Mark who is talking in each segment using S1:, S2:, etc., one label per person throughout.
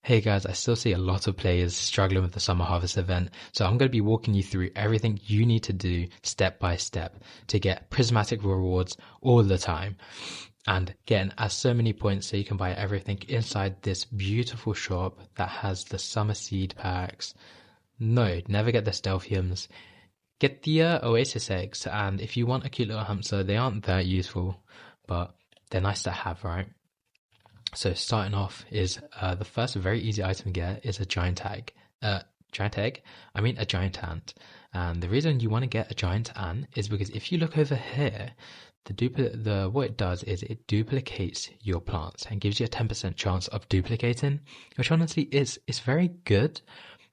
S1: Hey guys, I still see a lot of players struggling with the Summer Harvest event, so I'm going to be walking you through everything you need to do step by step to get prismatic rewards all the time and getting as so many points so you can buy everything inside this beautiful shop that has the summer seed packs. No, never get the Stealthiums. Get the Oasis eggs, and if you want a cute little hamster, they aren't that useful, but they're nice to have, right? So starting off is the first very easy item to get is a giant egg. Giant egg? I mean a giant ant. And the reason you want to get a giant ant is because if you look over here, what it does is it duplicates your plants and gives you a 10% chance of duplicating, which honestly is very good,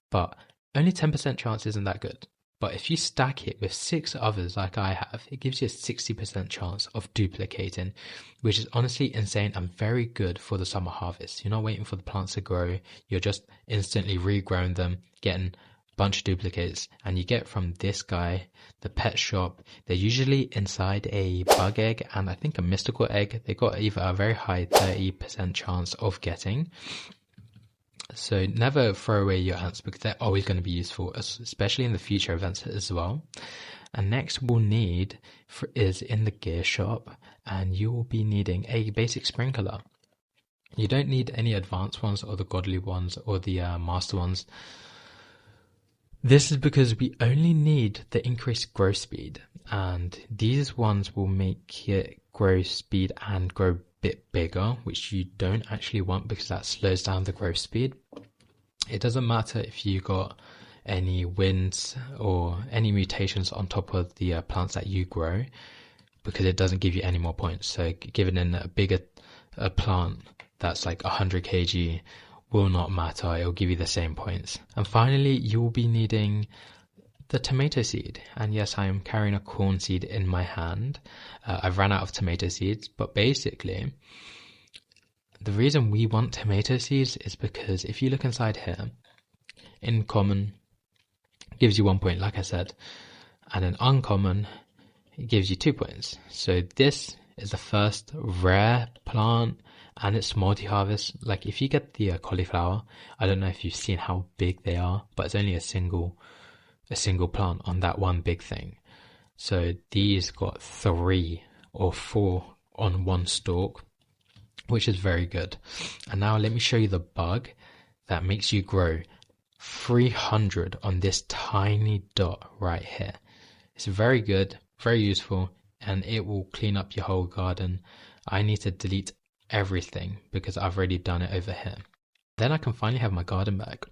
S1: but only 10% chance isn't that good. But if you stack it with 6 others like I have, it gives you a 60% chance of duplicating, which is honestly insane and very good for the summer harvest. You're not waiting for the plants to grow, you're just instantly regrowing them, getting a bunch of duplicates, and you get from this guy, the pet shop. They're usually inside a bug egg and I think a mystical egg. They got either a very high 30% chance of getting. So never throw away your ants because they're always going to be useful, especially in the future events as well. And next we'll need is in the gear shop, and you will be needing a basic sprinkler. You don't need any advanced ones or the godly ones or the master ones. This is because we only need the increased growth speed, and these ones will make it grow speed and grow bit bigger, which you don't actually want because that slows down the growth speed. It doesn't matter if you got any winds or any mutations on top of the plants that you grow, because it doesn't give you any more points. So giving in a bigger plant that's like 100 kg will not matter, it will give you the same points. And finally, you will be needing the tomato seed, and yes, I am carrying a corn seed in my hand. I've run out of tomato seeds, but basically the reason we want tomato seeds is because if you look inside here, in common gives you 1 point like I said, and in uncommon it gives you 2 points. So this is the first rare plant and it's multi-harvest. Like if you get the cauliflower, I don't know if you've seen how big they are, but it's only a single plant on that one big thing. So these got 3 or 4 on one stalk, which is very good. And now let me show you the bug that makes you grow 300 on this tiny dot right here. It's very good, very useful, and it will clean up your whole garden. I need to delete everything because I've already done it over here. Then I can finally have my garden back.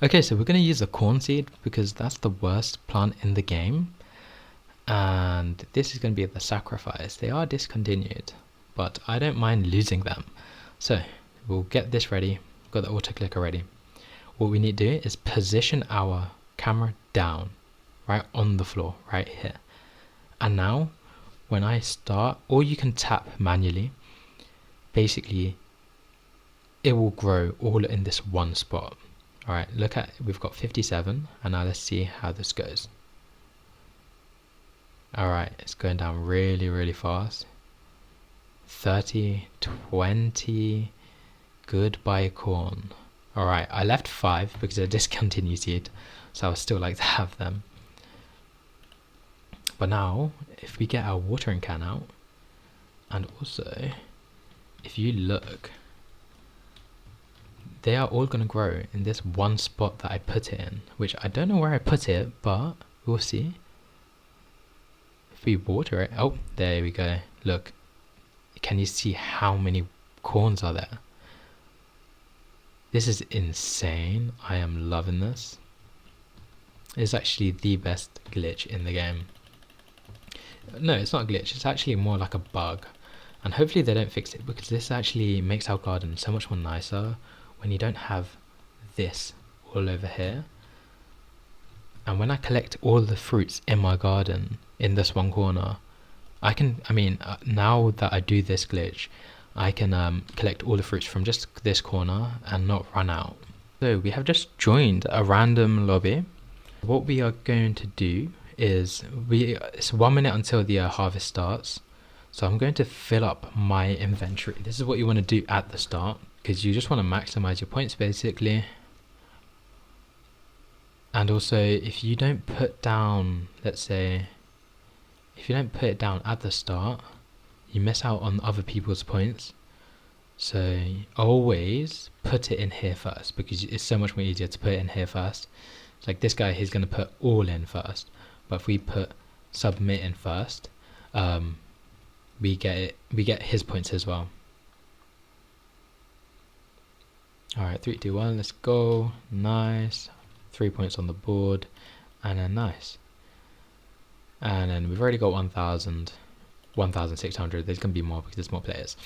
S1: Okay, so we're going to use the corn seed because that's the worst plant in the game. And this is going to be the sacrifice. They are discontinued, but I don't mind losing them. So we'll get this ready. Got the auto clicker ready. What we need to do is position our camera down, right on the floor, right here. And now when I start, or you can tap manually, basically it will grow all in this one spot. Alright, look at, we've got 57, and now let's see how this goes. Alright, it's going down really fast. 30, 20, goodbye corn. Alright, I left 5 because they're discontinued, so I would still like to have them. But now, if we get our watering can out, and also, if you look, they are all going to grow in this one spot that I put it in, which I don't know where I put it, but we'll see. If we water it, oh, there we go. Look, can you see how many corns are there? This is insane. I am loving this. It's actually the best glitch in the game. No, it's not a glitch. It's actually more like a bug. And hopefully they don't fix it, because this actually makes our garden so much more nicer when you don't have this all over here. And when I collect all the fruits in my garden in this one corner, now that I do this glitch, I can collect all the fruits from just this corner and not run out. So we have just joined a random lobby. What we are going to do is, it's 1 minute until the harvest starts. So I'm going to fill up my inventory. This is what you want to do at the start. because you just want to maximize your points basically. And also, if you don't put down, let's say, if you don't put it down at the start, you miss out on other people's points. So always put it in here first, because it's so much more easier to put it in here first. Like this guy, he's going to put all in first, but if we put submit in first, we get his points as well. Alright, 3, 2, 1, let's go. Nice. 3 points on the board, and then nice. And then we've already got 1,000, 1,600. There's going to be more because there's more players.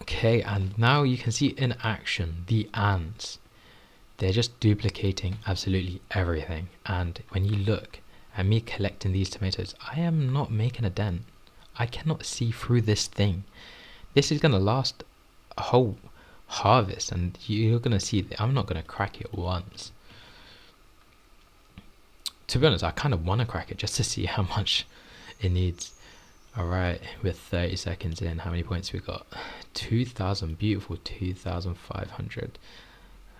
S1: Okay, and now you can see in action the ants. They're just duplicating absolutely everything. And when you look at me collecting these tomatoes, I am not making a dent. I cannot see through this thing. This is going to last a whole harvest, and you're going to see that I'm not going to crack it once. To be honest, I kind of want to crack it just to see how much it needs. Alright, we're 30 seconds in. How many points we got? 2,000, beautiful, 2,500.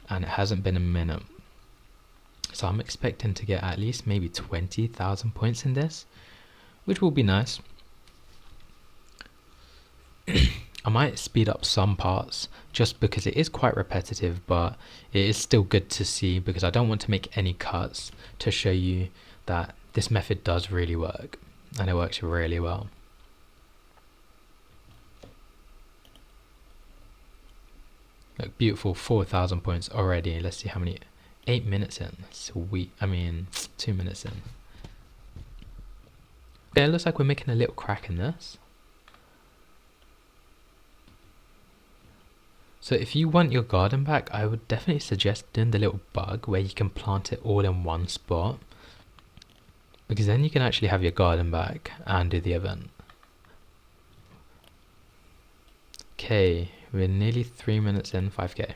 S1: And it hasn't been a minute. So I'm expecting to get at least maybe 20,000 points in this, which will be nice. I might speed up some parts just because it is quite repetitive, but it is still good to see because I don't want to make any cuts to show you that this method does really work, and it works really well. Look, beautiful, 4,000 points already. Let's see how many. 8 minutes in. Sweet. I mean, 2 minutes in. Okay, it looks like we're making a little crack in this. So if you want your garden back, I would definitely suggest doing the little bug where you can plant it all in one spot, because then you can actually have your garden back and do the event. Okay, we're nearly 3 minutes in, 5k.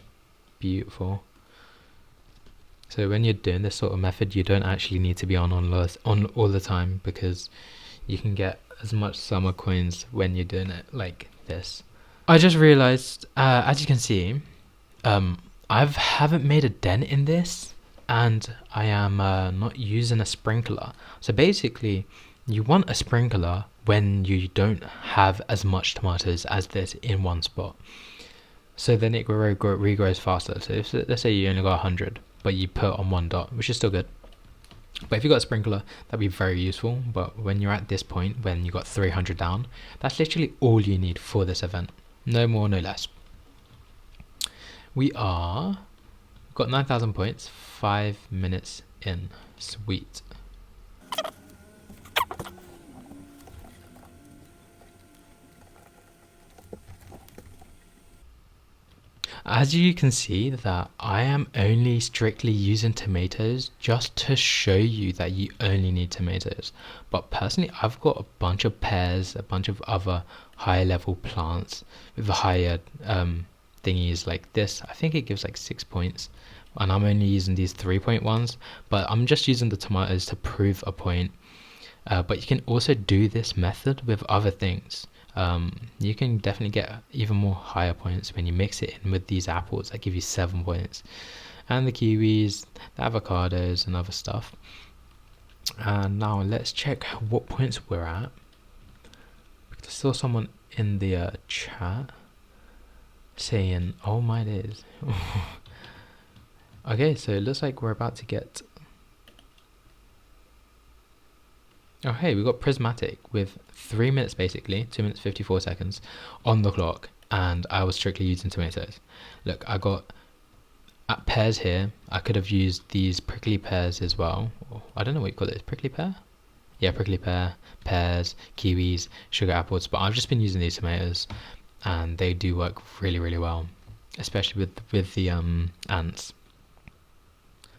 S1: Beautiful. So when you're doing this sort of method, you don't actually need to be on all the time, because you can get as much summer coins when you're doing it like this. I just realized, as you can see, I haven't made a dent in this, and I am not using a sprinkler. So basically, you want a sprinkler when you don't have as much tomatoes as this in one spot. So then it regrows faster. So if, let's say you only got 100, but you put on one dot, which is still good. But if you got a sprinkler, that'd be very useful. But when you're at this point, when you got 300 down, that's literally all you need for this event. No more, no less. We've got 9,000 points, 5 minutes in. Sweet. As you can see that I am only strictly using tomatoes just to show you that you only need tomatoes. But personally, I've got a bunch of pears, a bunch of other higher level plants with the higher thingies like this. I think it gives like 6 points, and I'm only using these 3-point ones, but I'm just using the tomatoes to prove a point. But you can also do this method with other things. You can definitely get even more higher points when you mix it in with these apples that give you 7 points, and the kiwis, the avocados, and other stuff. And now let's check what points we're at. I saw someone in the chat saying, oh my days. Okay, so it looks like we're about to get... Oh hey, we got Prismatic with 3 minutes basically, 2 minutes 54 seconds on the clock, and I was strictly using tomatoes. Look, I got pears here. I could have used these prickly pears as well. I don't know what you call it, prickly pear? Yeah, prickly pear, pears, kiwis, sugar apples, but I've just been using these tomatoes, and they do work really, really well, especially with the ants.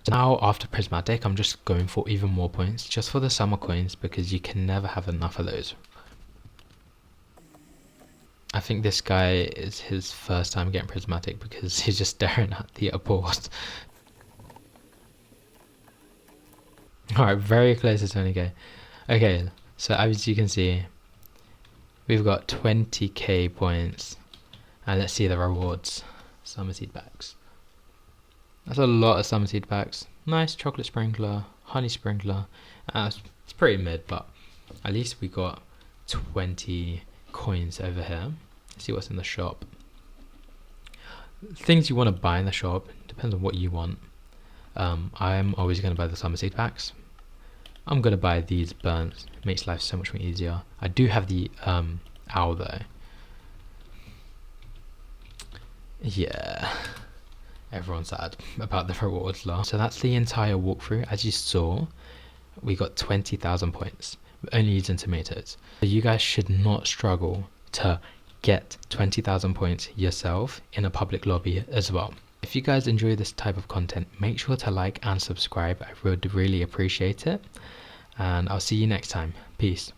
S1: So now after Prismatic, I'm just going for even more points, just for the summer coins, because you can never have enough of those. I think this guy is his first time getting Prismatic because he's just staring at the apples. Alright, very close to 20k. Okay, so as you can see, we've got 20k points, and let's see the rewards. summer seed packs. That's a lot of summer seed packs. Nice chocolate sprinkler, honey sprinkler. It's pretty mid, but at least we got 20 coins over here. Let's see what's in the shop. Things you want to buy in the shop depends on what you want. I'm always going to buy the summer seed packs. I'm going to buy these burns. It makes life so much more easier. I do have the owl though. Yeah, everyone's sad about the rewards last. So that's the entire walkthrough. As you saw, we got 20,000 points, only using tomatoes. So you guys should not struggle to get 20,000 points yourself in a public lobby as well. If you guys enjoy this type of content, make sure to like and subscribe. I would really appreciate it. And I'll see you next time. Peace.